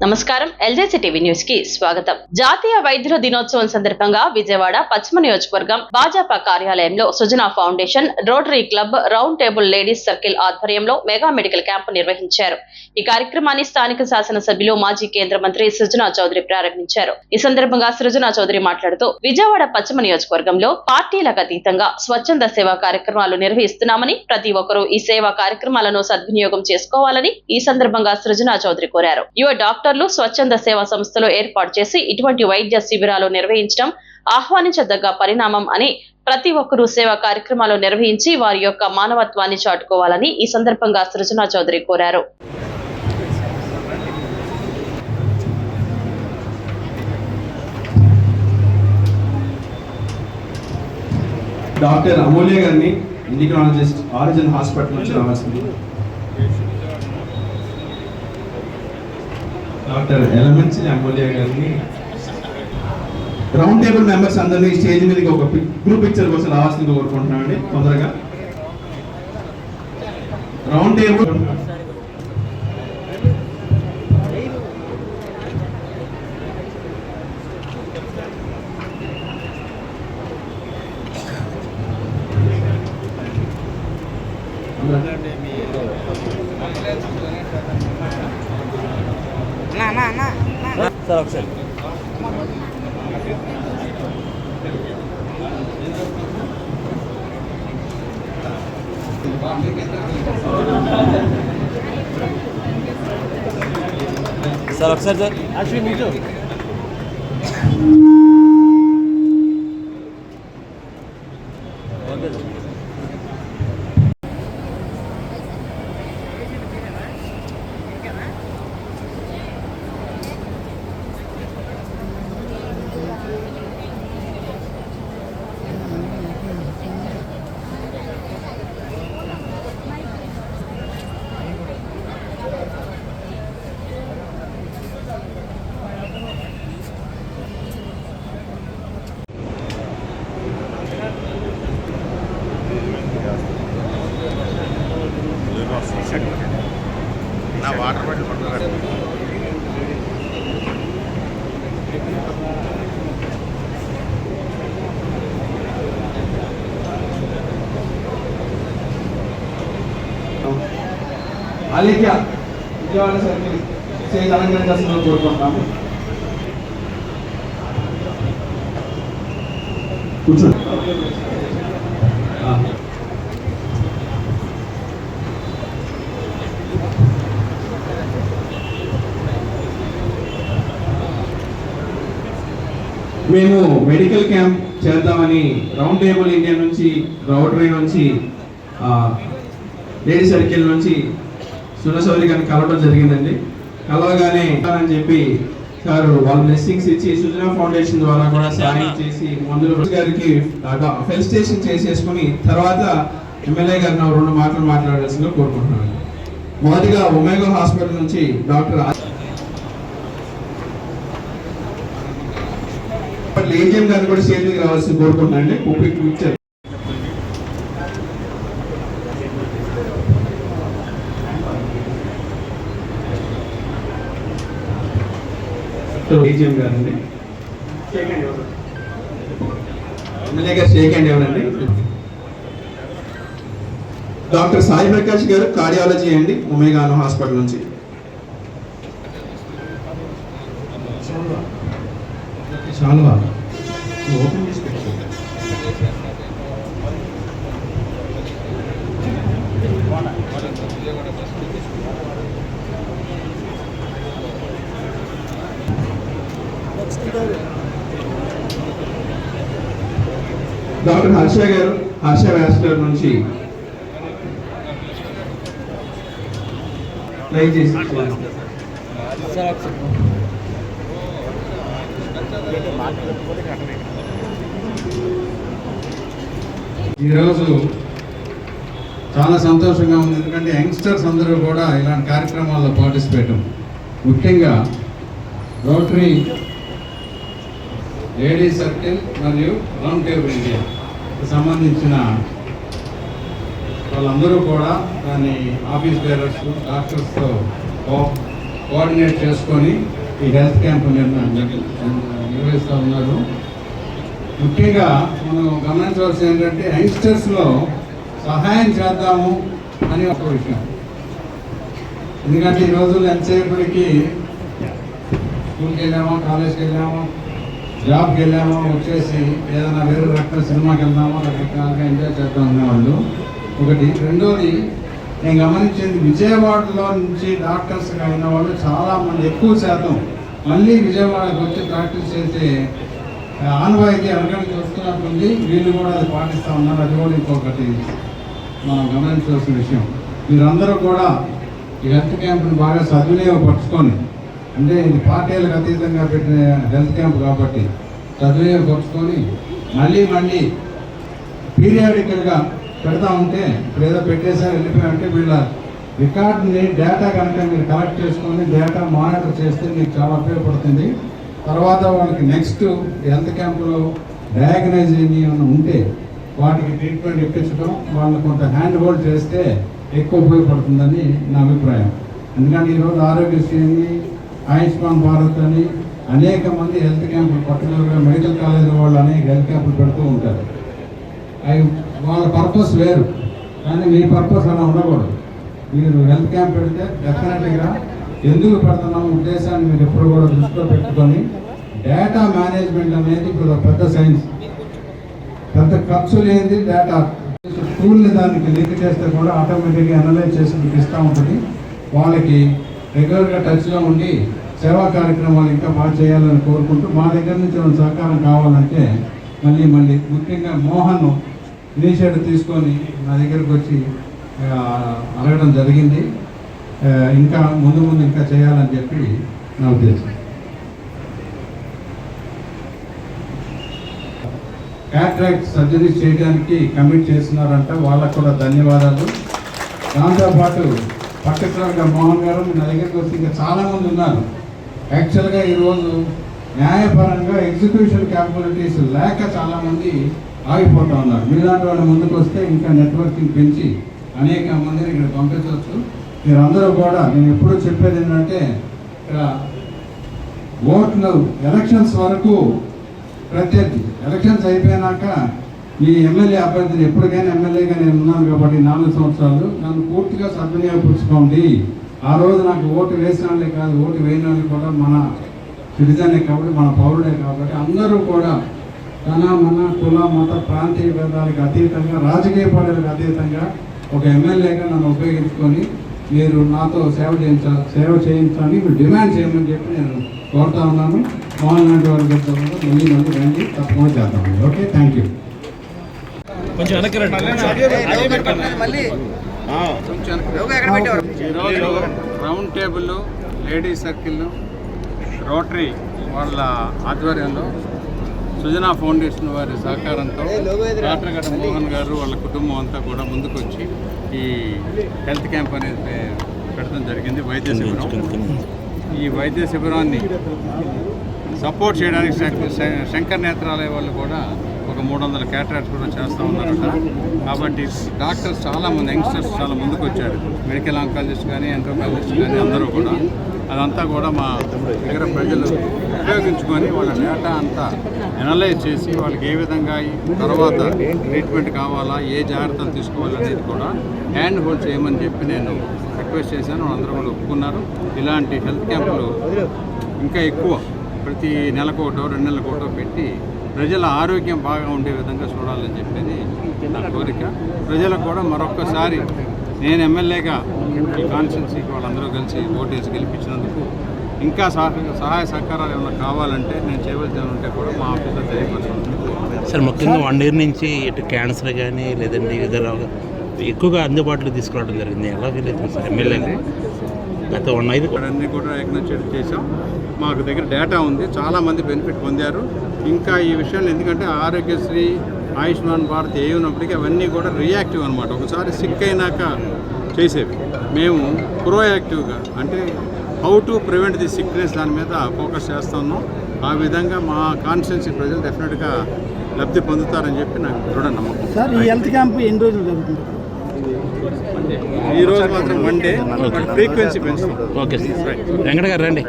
నమస్కారం ఎల్జేసీ TV news కి స్వాగతం. జాతీయ వైద్యుల దినోత్సవం సందర్భంగా విజయవాడ పశ్చిమ నియోజకవర్గం భాజపా కార్యాలయంలో Sujana foundation, rotary club, round table ladies circle ఆధ్వర్యంలో మెగా మెడికల్ క్యాంపు నిర్వహించారు. ఈ కార్యక్రమాన్ని స్థానిక శాసనసభ్యులు, మాజీ కేంద్ర మంత్రి సృజనా చౌదరి ప్రారంభించారు. ఈ సందర్భంగా సృజనా చౌదరి మాట్లాడుతూ విజయవాడ పశ్చిమ నియోజకవర్గంలో పార్టీలకు అతీతంగా స్వచ్ఛంద సేవా కార్యక్రమాలు నిర్వహిస్తున్నామని, ప్రతి ఒక్కరూ ఈ సేవా కార్యక్రమాలను సద్వినియోగం చేసుకోవాలని ఈ సందర్భంగా సృజనా చౌదరి కోరారు. యువ డాక్టర్లు స్వచ్ఛంద సేవా సంస్థలు ఏర్పాటు చేసి ఇటువంటి వైద్య శిబిరాలు నిర్వహించడం ఆహ్వానించదగ్గ పరిణామం అని, ప్రతి ఒక్కరూ సేవా కార్యక్రమాలు నిర్వహించి వారి యొక్క మానవత్వాన్ని చాటుకోవాలని ఈ సందర్భంగా సృజనా చౌదరి కోరారు. డాక్టర్ అమూల్య గారిని ఎండోక్రైనాలజిస్ట్ ఆరిజిన్ హాస్పిటల్ నుంచి రావాల్సింది. డాక్టర్ ఎలమెంట్స్ అమూల్య గారిని, రౌండ్ టేబుల్ మెంబర్స్ అందరినీ స్టేజ్ మీదకి ఒక గ్రూప్ పిక్చర్ కోసం రావాల్సింది కోరుకుంటున్నామండి. తొందరగా రౌండ్ టేబుల్ సార్ ఒకసారి సార్ ఒకసారి సార్ అశ్విన్ మీతో ఓకే సార్. నా వాటర్ బాటిల్ పట్టుకున్నాడు. ఆలిక్య విజయవాడ సర్కిల్ స్టేజ్ అలంకరించాల్సిందిగా కోరుకుంటున్నాము. కూర్చోండి. మేము మెడికల్ క్యాంప్ చేద్దామని రౌండ్ టేబుల్ ఇండియా నుంచి, రోటరీ నుంచి, లేడీ సర్కిల్ నుంచి సునసౌరి గారిని కలవడం జరిగిందండి. కలవగానే అని చెప్పి సార్ వాళ్ళ బ్లెస్సింగ్స్ ఇచ్చి సుజనా ఫౌండేషన్ ద్వారా కూడా సహాయం చేసి మందులు గారికి ఫెలిసిటేషన్ చేసేసుకుని తర్వాత ఎమ్మెల్యే గారిని 2 మాటలు మాట్లాడాల్సిందిగా కోరుకుంటున్నాను. మొదటిగా ఒమేగా హాస్పిటల్ నుంచి డాక్టర్ ఏజీఎం గారిని కూడా స్టేజ్ మీద రావాల్సింది కోరుకుంటున్నానండి. పిక్చర్ ఏజీఎం గారండి, ఎమ్మెల్యే గారు షేక్ హ్యాండ్ ఎవరండి. డాక్టర్ సాయి ప్రకాష్ గారు కార్డియాలజీ అండి, ఒమేగా హాస్పిటల్ నుంచి. చాలా ఓపెన్ చేసి డాక్టర్ హర్ష గారు, హర్ష వ్యాస్కులర్ నుంచి ట్రై చేసి ఈరోజు చాలా సంతోషంగా ఉంది. ఎందుకంటే యంగ్స్టర్స్ అందరూ కూడా ఇలాంటి కార్యక్రమాల్లో పార్టిసిపేట్, ముఖ్యంగా రోటరీ, లేడీ సర్కిల్ మరియు రౌండ్ టేబుల్ ఇండియాకి సంబంధించిన వాళ్ళందరూ కూడా దాని ఆఫీస్ బేరర్స్, డాక్టర్స్తో కోఆర్డినేట్ చేసుకొని ఈ హెల్త్ క్యాంప్ నిర్వహిస్తూ ఉన్నారు. ముఖ్యంగా మనం గమనించవలసింది ఏంటంటే యంగ్స్టర్స్లో సహాయం చేద్దాము అని ఒక విషయం. ఎందుకంటే ఈ రోజుల్లో ఎంతసేపటికి స్కూల్కి వెళ్ళామో, కాలేజ్కి వెళ్ళామో, జాబ్కి వెళ్ళామో, వచ్చేసి ఏదైనా వేరే రకాల సినిమాకి వెళ్దామో, రకరకాలుగా ఎంజాయ్ చేద్దాం అనేవాళ్ళు ఒకటి. రెండోది నేను గమనించింది, విజయవాడలో నుంచి డాక్టర్స్గా అయిన వాళ్ళు చాలామంది ఎక్కువ శాతం మళ్ళీ విజయవాడకు వచ్చి ప్రాక్టీస్ చేసే ఆనవాయితీ అరగడానికి వస్తున్నట్టుంది. వీళ్ళు కూడా అది పాటిస్తూ ఉన్నారు. అది కూడా ఇంకొకటి మనం గమనించవలసిన విషయం. మీరందరూ కూడా ఈ హెల్త్ క్యాంప్ని బాగా సద్వినియోగపరుచుకొని, అంటే ఇది పార్టీలకు అతీతంగా పెట్టిన హెల్త్ క్యాంప్ కాబట్టి సద్వినియోగపరుచుకొని మళ్ళీ పీరియాడికల్గా పెడతా ఉంటే, ఇప్పుడు ఏదో పెట్టేసారి వెళ్ళిపోయామంటే వీళ్ళ రికార్డుని డేటా కనుక మీరు కలెక్ట్ చేసుకొని డేటా మానిటర్ చేస్తే మీకు చాలా ఉపయోగపడుతుంది. తర్వాత వాళ్ళకి నెక్స్ట్ హెల్త్ క్యాంపులో డయాగ్నైజింగ్ ఏమైనా ఉంటే వాటికి ట్రీట్మెంట్ ఇప్పించడం, వాళ్ళు కొంత హ్యాండ్ హోల్డ్ చేస్తే ఎక్కువ ఉపయోగపడుతుందని నా అభిప్రాయం. ఎందుకంటే ఈరోజు ఆరోగ్యశ్రీ అని, ఆయుష్మాన్ భారత్ అని అనేక మంది హెల్త్ క్యాంపులు, పర్టికులర్గా మెడికల్ కాలేజ్ వాళ్ళు అనేక హెల్త్ క్యాంపులు పెడుతూ ఉంటారు. అవి వాళ్ళ పర్పస్ వేరు, కానీ మీ పర్పస్ అలా ఉండకూడదు. మీరు హెల్త్ క్యాంప్ పెడితే డెఫినెట్గా ఎందుకు పెడుతున్నాం ఉద్దేశాన్ని మీరు ఎప్పుడు కూడా దృష్టిలో పెట్టుకొని, డేటా మేనేజ్మెంట్ అనేది ఇప్పుడు పెద్ద సైన్స్, పెద్ద ఖర్చు లేనిది డేటా. టూల్ని దానికి లింక్ చేస్తే కూడా ఆటోమేటిక్గా అనలైజ్ చేసి మీకు ఇస్తూ ఉంటుంది. వాళ్ళకి రెగ్యులర్గా టచ్లో ఉండి సేవా కార్యక్రమాలు ఇంకా బాగా చేయాలని కోరుకుంటూ, మా దగ్గర నుంచి ఏమైనా సహకారం కావాలంటే మళ్ళీ ముఖ్యంగా మోహన్ ఇనిషియేటివ్ తీసుకొని నా దగ్గరకు వచ్చి అడగడం జరిగింది. ఇంకా ముందు ఇంకా చేయాలని చెప్పి నా ఉద్దేశం. క్యాట్రాక్ట్ సర్జరీ చేయడానికి కమిట్ చేస్తున్నారంట, వాళ్ళకు కూడా ధన్యవాదాలు. దాంతోపాటు పర్టికులర్గా మోహన్ గారు నా దగ్గరికి వచ్చి ఇంకా చాలామంది ఉన్నారు. యాక్చువల్గా ఈరోజు న్యాయపరంగా ఎగ్జిక్యూషన్ క్యాపబిలిటీస్ లేక చాలామంది ఆగిపోతూ ఉన్నారు. మీలాంటి వాళ్ళు ముందుకు వస్తే ఇంకా నెట్వర్కింగ్ పెంచి అనేక మందిని ఇక్కడ పంపించవచ్చు. మీరందరూ కూడా, నేను ఎప్పుడూ చెప్పేది ఏంటంటే, ఇక్కడ ఓట్లు ఎలక్షన్స్ వరకు ప్రత్యర్థి, ఎలక్షన్స్ అయిపోయినాక ఈ ఎమ్మెల్యే అభ్యర్థిని, ఎప్పటికైనా ఎమ్మెల్యేగా నేను ఉన్నాను కాబట్టి 4 సంవత్సరాలు నన్ను పూర్తిగా సద్వినియోగపరుచుకోండి. ఆ రోజు నాకు ఓటు వేసిన వాళ్ళే కాదు, ఓటు వేయని వాళ్ళు కూడా మన సిటిజనే కాబట్టి, మన పౌరుడే కాబట్టి అందరూ కూడా మన కుల మత ప్రాంతీయ భేదాలకు అతీతంగా, రాజకీయ పార్టీలకు అతీతంగా ఒక ఎమ్మెల్యేగా నన్ను ఉపయోగించుకొని మీరు నాతో సేవ చేయించాలని మీరు డిమాండ్ చేయమని చెప్పి నేను కోరుతా ఉన్నాను. మోహన్ లాంటి వారి మళ్ళీ రండి, తప్పకుండా చేద్దామండి. Okay, thank you. ఈరోజు round table, ladies circle, rotary వాళ్ళ ఆధ్వర్యంలో సుజనా ఫౌండేషన్ వారి సహకారంతో రాట్రగడ్డ మోహన్ గారు వాళ్ళ కుటుంబం అంతా కూడా ముందుకు వచ్చి ఈ హెల్త్ క్యాంప్ అనేది పెట్టడం జరిగింది. వైద్య శిబిరం. ఈ వైద్య శిబిరాన్ని సపోర్ట్ చేయడానికి శంకర్ నేత్రాలయ వాళ్ళు కూడా ఒక 300 క్యాటరాక్ట్స్ కూడా చేస్తూ ఉన్నారట. కాబట్టి డాక్టర్స్ చాలామంది, యంగ్స్టర్స్ చాలా ముందుకు వచ్చారు. మెడికల్ ఆంకాలజిస్ట్ కానీ, ఎంట్రోకాలజిస్ట్ కానీ అందరూ కూడా. అదంతా కూడా మా దగ్గర ప్రజలు ఉపయోగించుకొని వాళ్ళ డేటా అంతా ఎనలైజ్ చేసి వాళ్ళకి ఏ విధంగా తర్వాత ట్రీట్మెంట్ కావాలా, ఏ జాగ్రత్తలు తీసుకోవాలనేది కూడా హ్యాండ్ హోల్డ్ చేయమని చెప్పి నేను రిక్వెస్ట్ చేశాను. వాళ్ళందరూ కూడా ఒప్పుకున్నారు. ఇలాంటి హెల్త్ క్యాంపులు ఇంకా ఎక్కువ ప్రతి నెలకోటో 2 నెలలకోటో పెట్టి ప్రజల ఆరోగ్యం బాగా ఉండే విధంగా చూడాలని చెప్పేది నా కోరిక. ప్రజలకు కూడా మరొక్కసారి నేను ఎమ్మెల్యేగా ఈ కాన్స్టిట్యున్సీకి వాళ్ళందరూ కలిసి ఓటేసి గెలిపించినందుకు ఇంకా సహాయ సహకారాలు ఏమైనా కావాలంటే నేను చేయవలసి ఉంటే కూడా మా ఆఫీస్లో తెలియపరచాలి. సార్, ముఖ్యంగా 1 year నుంచి ఇటు క్యాన్సర్ కానీ లేదంటే ఇతర ఎక్కువగా అందుబాటులో తీసుకురావడం జరిగింది. ఎలా ఫీల్ అవుతుంది సార్ ఎమ్మెల్యేగా? గత 1 year అన్నీ కూడా ఎగ్నోచేట్ చేసాం. మాకు దగ్గర డేటా ఉంది, చాలామంది బెనిఫిట్ పొందారు. ఇంకా ఈ విషయాలు ఎందుకంటే ఆరోగ్యశ్రీ, ఆయుష్మాన్ భారత్ ఏ ఉన్నప్పటికీ అవన్నీ కూడా రియాక్టివ్ అనమాట. ఒకసారి సిక్ అయినాక చేసేవి. మేము ప్రోయాక్టివ్గా, అంటే how to prevent the sickness, దాని మీద ఫోకస్ చేస్తున్నాం. ఆ విధంగా మా కాన్స్టిట్యున్సీ ప్రజలు డెఫినెట్గా లబ్ధి పొందుతారని చెప్పి నాకు దృఢ నమ్మకం. సార్, ఈ హెల్త్ క్యాంప్ ఎన్ని రోజులు జరుగుతుంది? ఈ రోజు మాత్రం మండే ఫ్రీక్వెన్సీ పెంచుతాం. ఓకే సార్ వెంకట గారు రండి.